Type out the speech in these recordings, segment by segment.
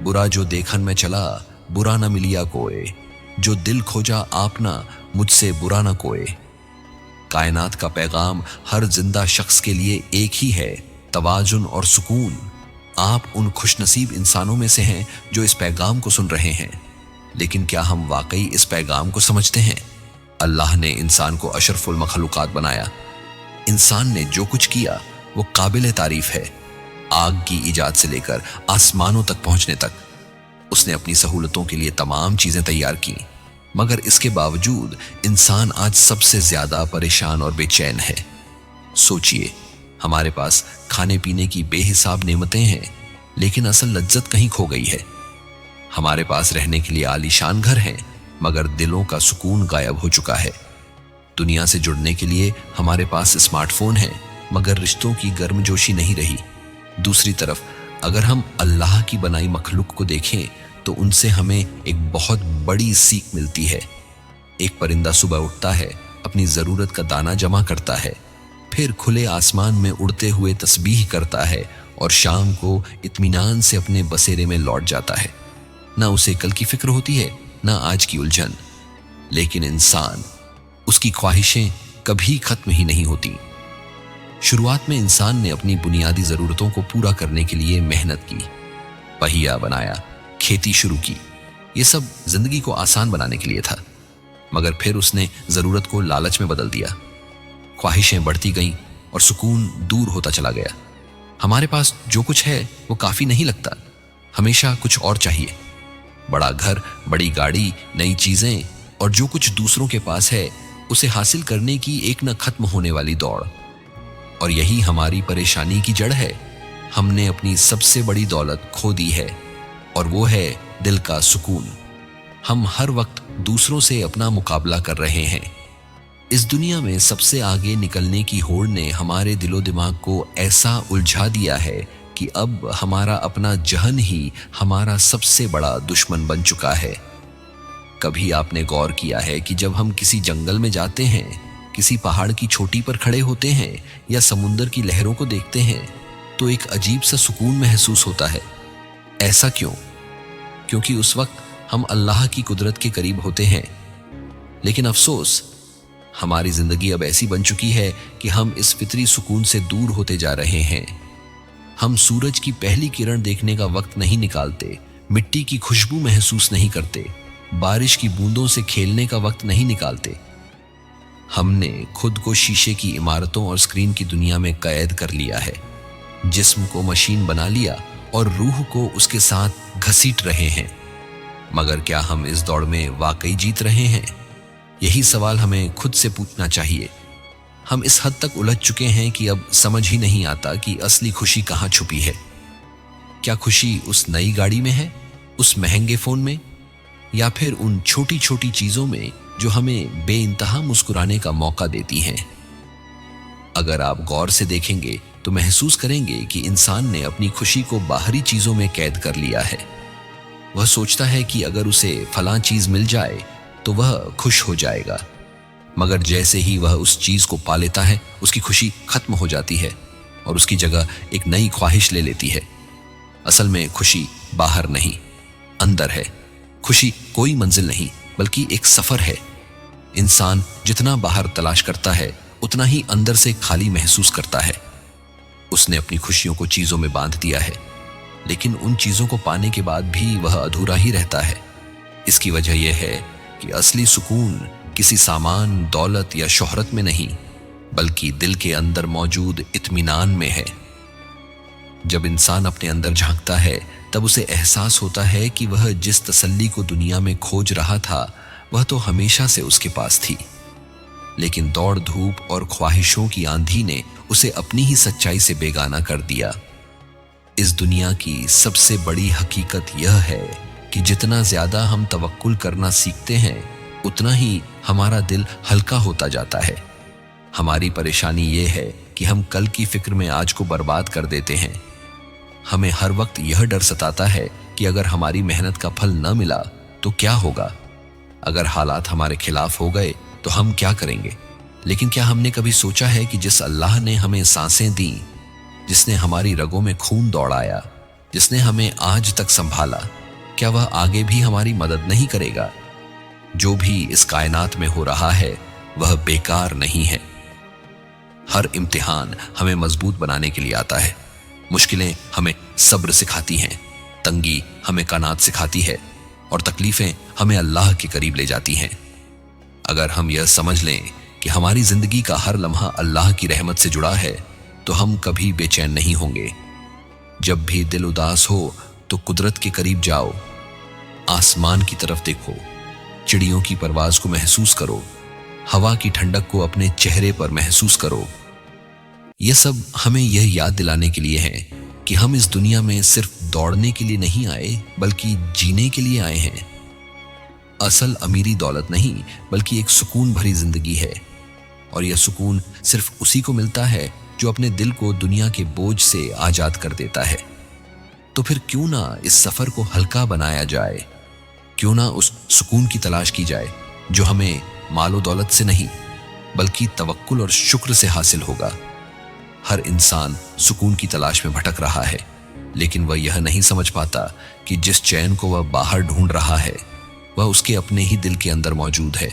बुरा जो देखन में चला, बुरा न मिलिया कोय, जो दिल खोजा आपना, मुझसे बुरा न कोय। कायनात का पैगाम हर जिंदा शख्स के लिए एक ही है, तवाजुन और सुकून। आप उन खुशनसीब इंसानों में से हैं जो इस पैगाम को सुन रहे हैं, लेकिन क्या हम वाकई इस पैगाम को समझते हैं? अल्लाह ने इंसान को अशरफुल मखलूकात बनाया। इंसान ने जो कुछ किया वो काबिल तारीफ है। आग की इजाद से लेकर आसमानों तक पहुंचने तक उसने अपनी सहूलतों के लिए तमाम चीजें तैयार की, मगर इसके बावजूद इंसान आज सबसे ज्यादा परेशान और बेचैन है। सोचिए, हमारे पास खाने पीने की बेहिसाब नेमतें हैं, लेकिन असल लज्जत कहीं खो गई है। हमारे पास रहने के लिए आलीशान घर हैं, मगर दिलों का सुकून गायब हो चुका है। दुनिया से जुड़ने के लिए हमारे पास स्मार्टफोन है, मगर रिश्तों की गर्मजोशी नहीं रही। दूसरी तरफ अगर हम अल्लाह की बनाई मखलूक को देखें तो उनसे हमें एक बहुत बड़ी सीख मिलती है। एक परिंदा सुबह उठता है, अपनी जरूरत का दाना जमा करता है, फिर खुले आसमान में उड़ते हुए तस्बीह करता है और शाम को इत्मीनान से अपने बसेरे में लौट जाता है। ना उसे कल की फिक्र होती है, ना आज की उलझन। लेकिन इंसान, उसकी ख्वाहिशें कभी खत्म ही नहीं होती। शुरुआत में इंसान ने अपनी बुनियादी जरूरतों को पूरा करने के लिए मेहनत की, पहिया बनाया, खेती शुरू की। ये सब जिंदगी को आसान बनाने के लिए था, मगर फिर उसने जरूरत को लालच में बदल दिया। ख्वाहिशें बढ़ती गईं और सुकून दूर होता चला गया। हमारे पास जो कुछ है वो काफी नहीं लगता, हमेशा कुछ और चाहिए। बड़ा घर, बड़ी गाड़ी, नई चीजें, और जो कुछ दूसरों के पास है उसे हासिल करने की एक न खत्म होने वाली दौड़। और यही हमारी परेशानी की जड़ है। हमने अपनी सबसे बड़ी दौलत खो दी है, और वो है दिल का सुकून। हम हर वक्त दूसरों से अपना मुकाबला कर रहे हैं। इस दुनिया में सबसे आगे निकलने की होड़ ने हमारे दिलो दिमाग को ऐसा उलझा दिया है कि अब हमारा अपना जहन ही हमारा सबसे बड़ा दुश्मन बन चुका है। कभी आपने गौर किया है कि जब हम किसी जंगल में जाते हैं, किसी पहाड़ की चोटी पर खड़े होते हैं या समुंदर की लहरों को देखते हैं, तो एक अजीब सा सुकून महसूस होता है। ऐसा क्यों? क्योंकि उस वक्त हम अल्लाह की कुदरत के करीब होते हैं। लेकिन अफसोस, हमारी जिंदगी अब ऐसी बन चुकी है कि हम इस फितरी सुकून से दूर होते जा रहे हैं। हम सूरज की पहली किरण देखने का वक्त नहीं निकालते, मिट्टी की खुशबू महसूस नहीं करते, बारिश की बूंदों से खेलने का वक्त नहीं निकालते। हमने खुद को शीशे की इमारतों और स्क्रीन की दुनिया में कैद कर लिया है। जिस्म को मशीन बना लिया और रूह को उसके साथ घसीट रहे हैं। मगर क्या हम इस दौड़ में वाकई जीत रहे हैं? यही सवाल हमें खुद से पूछना चाहिए। हम इस हद तक उलझ चुके हैं कि अब समझ ही नहीं आता कि असली खुशी कहाँ छुपी है। क्या खुशी उस नई गाड़ी में है, उस महंगे फोन में, या फिर उन छोटी छोटी चीजों में जो हमें बेइंतहा मुस्कुराने का मौका देती हैं? अगर आप गौर से देखेंगे तो महसूस करेंगे कि इंसान ने अपनी खुशी को बाहरी चीजों में कैद कर लिया है। वह सोचता है कि अगर उसे फलां चीज मिल जाए तो वह खुश हो जाएगा, मगर जैसे ही वह उस चीज को पा लेता है, उसकी खुशी खत्म हो जाती है और उसकी जगह एक नई ख्वाहिश ले लेती है। असल में खुशी बाहर नहीं, अंदर है। खुशी कोई मंजिल नहीं, बल्कि एक सफर है। इंसान जितना बाहर तलाश करता है, उतना ही अंदर से खाली महसूस करता है। उसने अपनी खुशियों को चीजों में बांध दिया है, लेकिन उन चीजों को पाने के बाद भी वह अधूरा ही रहता है। इसकी वजह यह है कि असली सुकून किसी सामान, दौलत या शोहरत में नहीं, बल्कि दिल के अंदर मौजूद इत्मीनान में है। जब इंसान अपने अंदर झांकता है, तब उसे एहसास होता है कि वह जिस तसल्ली को दुनिया में खोज रहा था, वह तो हमेशा से उसके पास थी। लेकिन दौड़ धूप और ख्वाहिशों की आंधी ने उसे अपनी ही सच्चाई से बेगाना कर दिया। इस दुनिया की सबसे बड़ी हकीकत यह है कि जितना ज्यादा हम तवक्कुल करना सीखते हैं, उतना ही हमारा दिल हल्का होता जाता है। हमारी परेशानी यह है कि हम कल की फिक्र में आज को बर्बाद कर देते हैं। हमें हर वक्त यह डर सताता है कि अगर हमारी मेहनत का फल न मिला तो क्या होगा। अगर हालात हमारे खिलाफ हो गए तो हम क्या करेंगे। लेकिन क्या हमने कभी सोचा है कि जिस अल्लाह ने हमें सांसें दी, जिसने हमारी रगों में खून दौड़ाया, जिसने हमें आज तक संभाला, क्या वह आगे भी हमारी मदद नहीं करेगा? जो भी इस कायनात में हो रहा है वह बेकार नहीं है। हर इम्तिहान हमें मजबूत बनाने के लिए आता है। मुश्किलें हमें सब्र सिखाती हैं, तंगी हमें कानात सिखाती है और तकलीफें हमें अल्लाह के करीब ले जाती हैं। अगर हम यह समझ लें कि हमारी जिंदगी का हर लम्हा अल्लाह की रहमत से जुड़ा है तो हम कभी बेचैन नहीं होंगे। जब भी दिल उदास हो तो कुदरत के करीब जाओ, आसमान की तरफ देखो, चिड़ियों की परवाज को महसूस करो, हवा की ठंडक को अपने चेहरे पर महसूस करो। यह सब हमें यह याद दिलाने के लिए है कि हम इस दुनिया में सिर्फ दौड़ने के लिए नहीं आए बल्कि जीने के लिए आए हैं। असल अमीरी दौलत नहीं बल्कि एक सुकून भरी जिंदगी है, और यह सुकून सिर्फ उसी को मिलता है जो अपने दिल को दुनिया के बोझ से आजाद कर देता है। तो फिर क्यों ना इस सफर को हल्का बनाया जाए, क्यों ना उस सुकून की तलाश की जाए जो हमें मालो दौलत से नहीं बल्कि तवक्कुल और शुक्र से हासिल होगा। हर इंसान सुकून की तलाश में भटक रहा है, लेकिन वह यह नहीं समझ पाता कि जिस चैन को वह बाहर ढूंढ रहा है वह उसके अपने ही दिल के अंदर मौजूद है।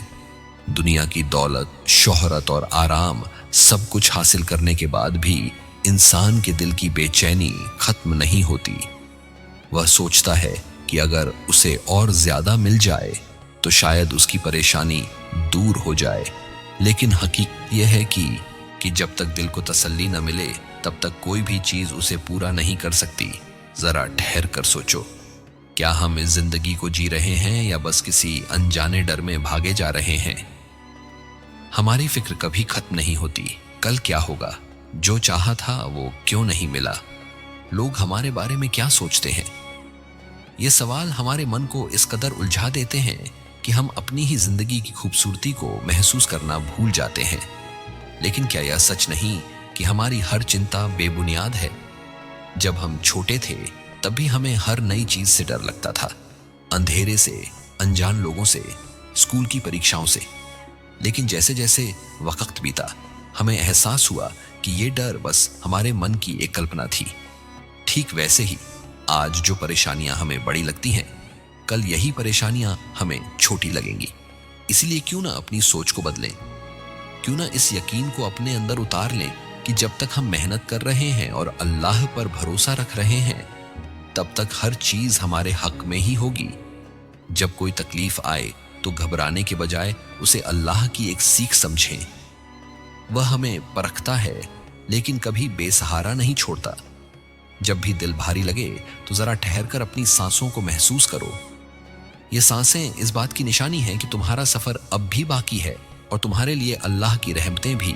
दुनिया की दौलत, शोहरत और आराम सब कुछ हासिल करने के बाद भी इंसान के दिल की बेचैनी खत्म नहीं होती। वह सोचता है कि अगर उसे और ज्यादा मिल जाए तो शायद उसकी परेशानी दूर हो जाए, लेकिन हकीकत यह है कि जब तक दिल को तसल्ली न मिले तब तक कोई भी चीज उसे पूरा नहीं कर सकती। जरा ठहर कर सोचो, क्या हम इस जिंदगी को जी रहे हैं या बस किसी अनजाने डर में भागे जा रहे हैं? हमारी फिक्र कभी खत्म नहीं होती। कल क्या होगा, जो चाहा था वो क्यों नहीं मिला, लोग हमारे बारे में क्या सोचते हैं? ये सवाल हमारे मन को इस कदर उलझा देते हैं कि हम अपनी ही जिंदगी की खूबसूरती को महसूस करना भूल जाते हैं। लेकिन क्या यह सच नहीं कि हमारी हर चिंता बेबुनियाद है? जब हम छोटे थे तब भी हमें हर नई चीज से डर लगता था, अंधेरे से, अनजान लोगों से, स्कूल की परीक्षाओं से। लेकिन जैसे जैसे वक्त बीता हमें एहसास हुआ कि ये डर बस हमारे मन की एक कल्पना थी। ठीक वैसे ही आज जो परेशानियां हमें बड़ी लगती हैं, कल यही परेशानियां हमें छोटी लगेंगी। इसलिए क्यों ना अपनी सोच को बदलें, क्यों ना इस यकीन को अपने अंदर उतार लें कि जब तक हम मेहनत कर रहे हैं और अल्लाह पर भरोसा रख रहे हैं तब तक हर चीज हमारे हक में ही होगी। जब कोई तकलीफ आए तो घबराने के बजाय उसे अल्लाह की एक सीख समझें। वह हमें परखता है लेकिन कभी बेसहारा नहीं छोड़ता। जब भी दिल भारी लगे तो जरा ठहर कर अपनी सांसों को महसूस करो। ये सांसें इस बात की निशानी है कि तुम्हारा सफर अब भी बाकी है और तुम्हारे लिए अल्लाह की रहमतें भी।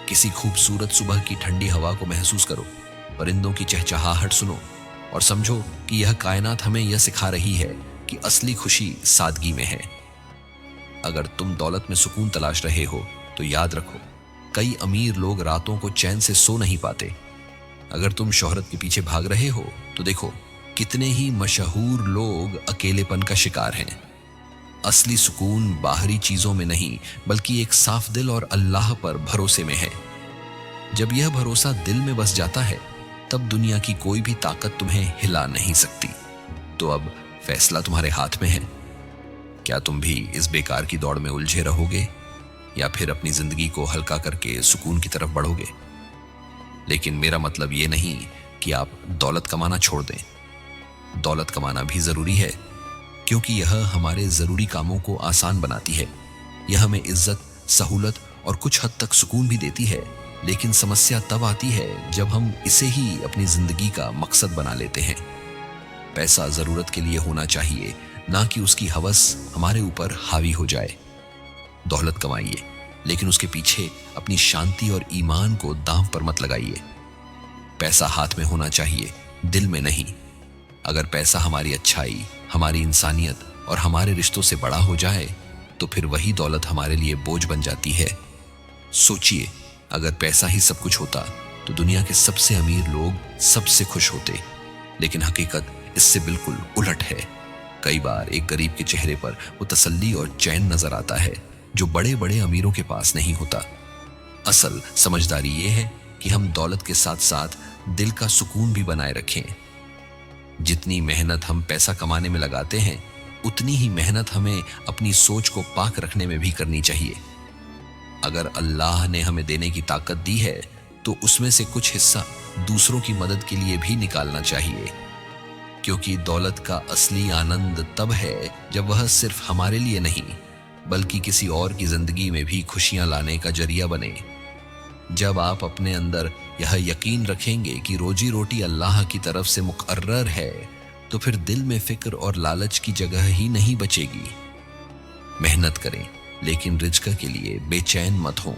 किसी खूबसूरत सुबह की ठंडी हवा को महसूस करो, परिंदों की चहचहाहट सुनो और समझो कि यह कायनात हमें यह सिखा रही है कि असली खुशी सादगी में है। अगर तुम दौलत में सुकून तलाश रहे हो तो याद रखो, कई अमीर लोग रातों को चैन से सो नहीं पाते। अगर तुम शोहरत के पीछे भाग रहे हो तो देखो कितने ही मशहूर लोग अकेलेपन का शिकार हैं। असली सुकून बाहरी चीजों में नहीं बल्कि एक साफ दिल और अल्लाह पर भरोसे में है। जब यह भरोसा दिल में बस जाता है तब दुनिया की कोई भी ताकत तुम्हें हिला नहीं सकती। तो अब फैसला तुम्हारे हाथ में है। क्या तुम भी इस बेकार की दौड़ में उलझे रहोगे या फिर अपनी जिंदगी को हल्का करके सुकून की तरफ बढ़ोगे? लेकिन मेरा मतलब ये नहीं कि आप दौलत कमाना छोड़ दें। दौलत कमाना भी जरूरी है क्योंकि यह हमारे जरूरी कामों को आसान बनाती है। यह हमें इज्जत, सहूलत और कुछ हद तक सुकून भी देती है। लेकिन समस्या तब आती है जब हम इसे ही अपनी जिंदगी का मकसद बना लेते हैं। पैसा जरूरत के लिए होना चाहिए, ना कि उसकी हवस हमारे ऊपर हावी हो जाए। दौलत कमाइए लेकिन उसके पीछे अपनी शांति और ईमान को दांव पर मत लगाइए। पैसा हाथ में होना चाहिए, दिल में नहीं। अगर पैसा हमारी अच्छाई, हमारी इंसानियत और हमारे रिश्तों से बड़ा हो जाए तो फिर वही दौलत हमारे लिए बोझ बन जाती है। सोचिए, अगर पैसा ही सब कुछ होता तो दुनिया के सबसे अमीर लोग सबसे खुश होते। लेकिन हकीकत इससे बिल्कुल उलट है। कई बार एक गरीब के चेहरे पर वो तसल्ली और चैन नजर आता है जो बड़े बड़े अमीरों के पास नहीं होता। असल समझदारी ये है कि हम दौलत के साथ साथ दिल का सुकून भी बनाए रखें। जितनी मेहनत हम पैसा कमाने में लगाते हैं, उतनी ही मेहनत हमें अपनी सोच को पाक रखने में भी करनी चाहिए। अगर अल्लाह ने हमें देने की ताकत दी है तो उसमें से कुछ हिस्सा दूसरों की मदद के लिए भी निकालना चाहिए, क्योंकि दौलत का असली आनंद तब है जब वह सिर्फ हमारे लिए नहीं बल्कि किसी और की जिंदगी में भी खुशियां लाने का जरिया बने। जब आप अपने अंदर यह यकीन रखेंगे कि रोजी रोटी अल्लाह की तरफ से मुकर्रर है, तो फिर दिल में फिक्र और लालच की जगह ही नहीं बचेगी। मेहनत करें, लेकिन रिज़्क़ के लिए बेचैन मत हो।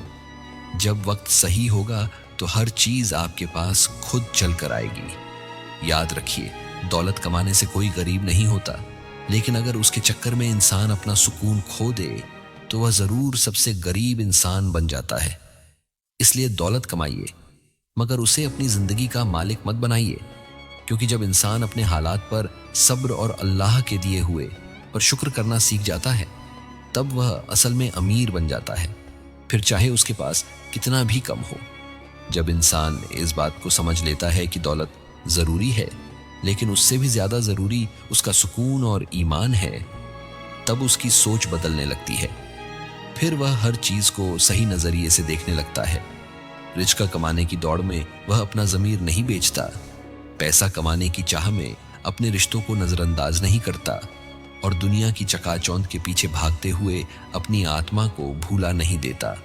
जब वक्त सही होगा तो हर चीज आपके पास खुद चल कर आएगी। याद रखिए, दौलत कमाने से कोई गरीब नहीं होता, लेकिन अगर उसके चक्कर में इंसान अपना सुकून खो दे तो वह जरूर सबसे गरीब इंसान बन जाता है। इसलिए दौलत कमाइए, मगर उसे अपनी जिंदगी का मालिक मत बनाइए, क्योंकि जब इंसान अपने हालात पर सब्र और अल्लाह के दिए हुए पर शुक्र करना सीख जाता है, तब वह असल में अमीर बन जाता है, फिर चाहे उसके पास कितना भी कम हो। जब इंसान इस बात को समझ लेता है कि दौलत जरूरी है, लेकिन उससे भी ज्यादा जरूरी उसका सुकून और ईमान है, तब उसकी सोच बदलने लगती है। फिर वह हर चीज को सही नजरिए से देखने लगता है। रिज़्क़ कमाने की दौड़ में वह अपना ज़मीर नहीं बेचता, पैसा कमाने की चाह में अपने रिश्तों को नजरअंदाज नहीं करता, और दुनिया की चकाचौंध के पीछे भागते हुए अपनी आत्मा को भूला नहीं देता।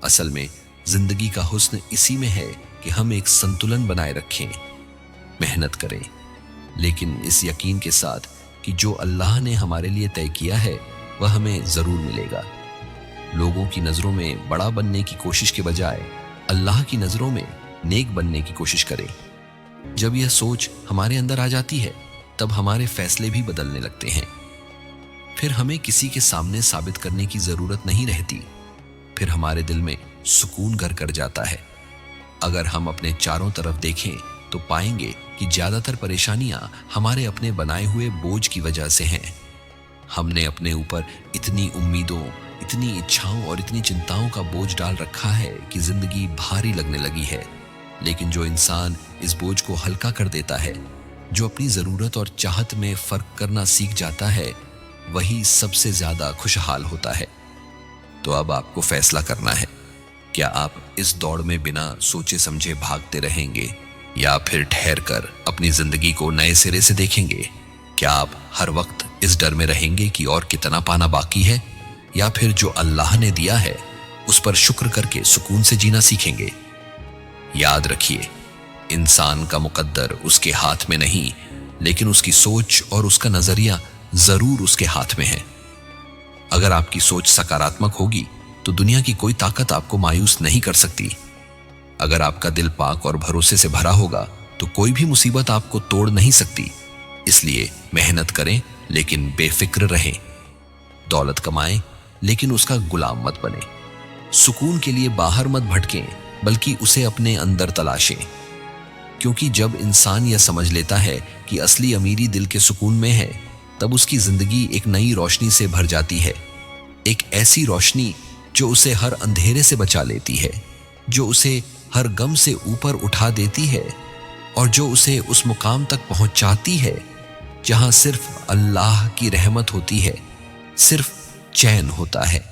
असल में जिंदगी का हुस्न इसी में है कि हम एक संतुलन बनाए रखें, मेहनत करें, लेकिन इस यकीन के साथ कि जो अल्लाह ने हमारे लिए तय किया है वह हमें जरूर मिलेगा। लोगों की नजरों में बड़ा बनने की कोशिश के बजाय अल्लाह की नजरों में नेक बनने की कोशिश करें। जब यह सोच हमारे अंदर आ जाती है, तब हमारे फैसले भी बदलने लगते हैं। फिर हमें किसी के सामने साबित करने की जरूरत नहीं रहती। फिर हमारे दिल में सुकून घर कर जाता है। अगर हम अपने चारों तरफ देखें तो पाएंगे कि ज्यादातर परेशानियां हमारे अपने बनाए हुए बोझ की वजह से हैं। हमने अपने ऊपर इतनी उम्मीदों, इतनी इच्छाओं और इतनी चिंताओं का बोझ डाल रखा है कि जिंदगी भारी लगने लगी है। लेकिन जो इंसान इस बोझ को हल्का कर देता है, जो अपनी जरूरत और चाहत में फर्क करना सीख जाता है, वही सबसे ज्यादा खुशहाल होता है। तो अब आपको फैसला करना है, क्या आप इस दौड़ में बिना सोचे समझे भागते रहेंगे या फिर ठहर कर अपनी जिंदगी को नए सिरे से देखेंगे? क्या आप हर वक्त इस डर में रहेंगे कि और कितना पाना बाकी है, या फिर जो अल्लाह ने दिया है उस पर शुक्र करके सुकून से जीना सीखेंगे? याद रखिए, इंसान का मुकद्दर उसके हाथ में नहीं, लेकिन उसकी सोच और उसका नजरिया जरूर उसके हाथ में है। अगर आपकी सोच सकारात्मक होगी तो दुनिया की कोई ताकत आपको मायूस नहीं कर सकती। अगर आपका दिल पाक और भरोसे से भरा होगा तो कोई भी मुसीबत आपको तोड़ नहीं सकती। इसलिए मेहनत करें, लेकिन बेफिक्र रहें। दौलत कमाएं, लेकिन उसका गुलाम मत बने। सुकून के लिए बाहर मत भटकें, बल्कि उसे अपने अंदर तलाशें। क्योंकि जब इंसान यह समझ लेता है कि असली अमीरी दिल के सुकून में है, तब उसकी जिंदगी एक नई रोशनी से भर जाती है। एक ऐसी रोशनी जो उसे हर अंधेरे से बचा लेती है, जो उसे हर गम से ऊपर उठा देती है, और जो उसे उस मुकाम तक पहुंचाती है जहां सिर्फ अल्लाह की रहमत होती है, सिर्फ चैन होता है।